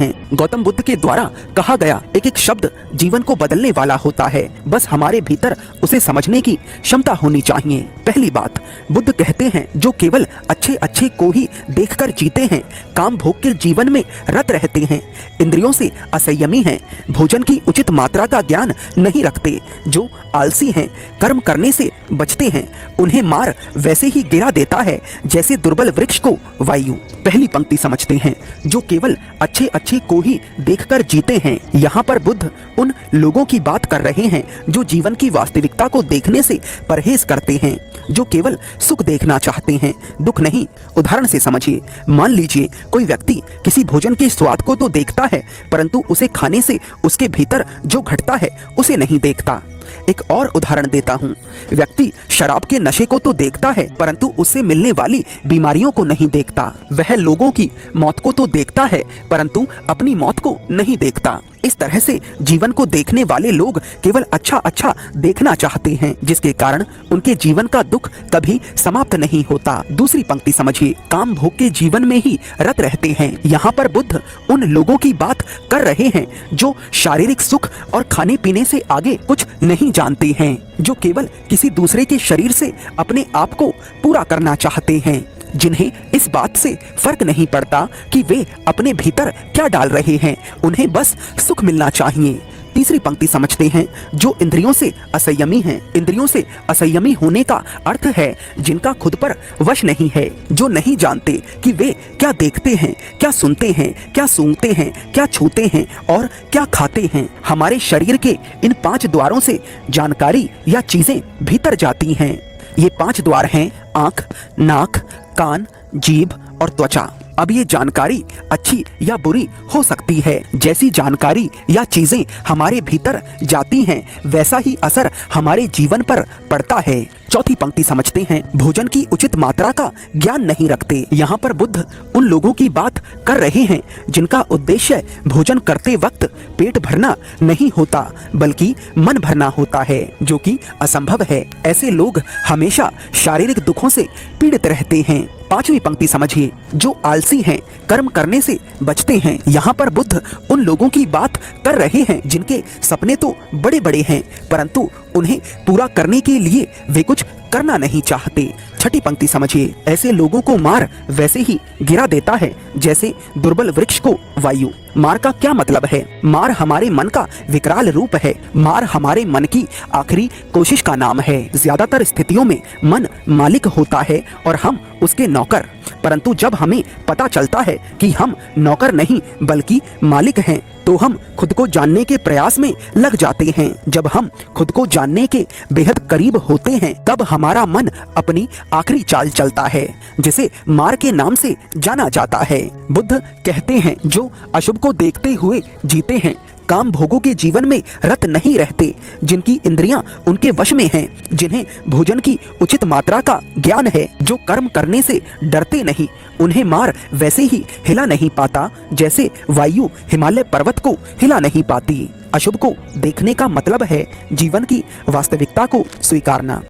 हैं। गौतम बुद्ध के द्वारा कहा गया एक एक शब्द जीवन को बदलने वाला होता है, बस हमारे भीतर उसे समझने की क्षमता होनी चाहिए। पहली बात, बुद्ध कहते हैं जो केवल अच्छे अच्छे को ही देखकर जीते हैं, काम भोग के जीवन में रत रहते हैं, इंद्रियों से असंयमी हैं, भोजन की उचित मात्रा का ज्ञान नहीं रखते, जो आलसी हैं, कर्म करने से बचते हैं, उन्हें मार वैसे ही गिरा देता है जैसे दुर्बल वृक्ष को वायु। पहली पंक्ति समझते हैं, जो केवल अच्छे अच्छे को ही देखकर जीते हैं। यहाँ पर बुद्ध उन लोगों की बात कर रहे हैं जो जीवन की वास्तविकता को देखने से परहेज करते हैं, जो केवल सुख देखना चाहते हैं, दुख नहीं। उदाहरण से समझिए, मान लीजिए कोई व्यक्ति किसी भोजन के स्वाद को तो देखता है, परंतु उसे खाने से उसके भीतर जो घटता है उसे नहीं देखता। एक और उदाहरण देता हूँ, व्यक्ति शराब के नशे को तो देखता है, परंतु उससे मिलने वाली बीमारियों को नहीं देखता। वह लोगों की मौत को तो देखता है, परंतु अपनी मौत को नहीं देखता। इस तरह से जीवन को देखने वाले लोग केवल अच्छा अच्छा देखना चाहते हैं, जिसके कारण उनके जीवन का दुख कभी समाप्त नहीं होता। दूसरी पंक्ति समझिए, काम भोग के जीवन में ही रत रहते हैं। यहाँ पर बुद्ध उन लोगों की बात कर रहे हैं जो शारीरिक सुख और खाने पीने से आगे कुछ नहीं जानते हैं, जो केवल किसी दूसरे के शरीर से अपने आप को पूरा करना चाहते हैं, जिन्हें इस बात से फर्क नहीं पड़ता कि वे अपने भीतर क्या डाल रहे हैं, उन्हें बस सुख मिलना चाहिए। तीसरी पंक्ति समझते हैं, जो इंद्रियों से असंयमी हैं। इंद्रियों से असंयमी होने का अर्थ है जिनका खुद पर वश नहीं है, जो नहीं जानते कि वे क्या देखते हैं, क्या सुनते हैं, क्या सूंघते हैं, क्या छूते हैं और क्या खाते हैं। हमारे शरीर के इन 5 द्वारों से जानकारी या चीजें भीतर जाती हैं। ये 5 द्वार हैं आंख, नाक, कान, जीभ और त्वचा। अब ये जानकारी अच्छी या बुरी हो सकती है। जैसी जानकारी या चीजें हमारे भीतर जाती हैं, वैसा ही असर हमारे जीवन पर पड़ता है। चौथी पंक्ति समझते हैं, भोजन की उचित मात्रा का ज्ञान नहीं रखते। यहाँ पर बुद्ध उन लोगों की बात कर रहे हैं जिनका उद्देश्य भोजन करते वक्त पेट भरना नहीं होता, बल्कि मन भरना होता है, जो कि असंभव है। ऐसे लोग हमेशा शारीरिक दुखों से पीड़ित रहते हैं। पांचवी पंक्ति समझिए, जो आलसी हैं, कर्म करने से बचते हैं। यहाँ पर बुद्ध उन लोगों की बात कर रहे हैं जिनके सपने तो बड़े बड़े हैं, परंतु उन्हें पूरा करने के लिए वे कुछ करना नहीं चाहते। छठी पंक्ति समझिए, ऐसे लोगों को मार वैसे ही गिरा देता है जैसे दुर्बल वृक्ष को वायु। मार का क्या मतलब है? मार हमारे मन का विकराल रूप है। मार हमारे मन की आखिरी कोशिश का नाम है। ज्यादातर स्थितियों में मन मालिक होता है और हम उसके नौकर, परंतु जब हमें पता चलता है कि हम नौकर नहीं बल्कि मालिक हैं, तो हम खुद को जानने के प्रयास में लग जाते हैं। जब हम खुद को जानने के बेहद करीब होते हैं, तब हमारा मन अपनी आखिरी चाल चलता है, जिसे मार के नाम से जाना जाता है। बुद्ध कहते हैं, जो अशुभ को देखते हुए जीते हैं, काम भोगों के जीवन में रत नहीं रहते, जिनकी इंद्रियां उनके वश में हैं, जिन्हें भोजन की उचित मात्रा का ज्ञान है, जो कर्म करने से डरते नहीं, उन्हें मार वैसे ही हिला नहीं पाता जैसे वायु हिमालय पर्वत को हिला नहीं पाती। अशुभ को देखने का मतलब है जीवन की वास्तविकता को स्वीकारना।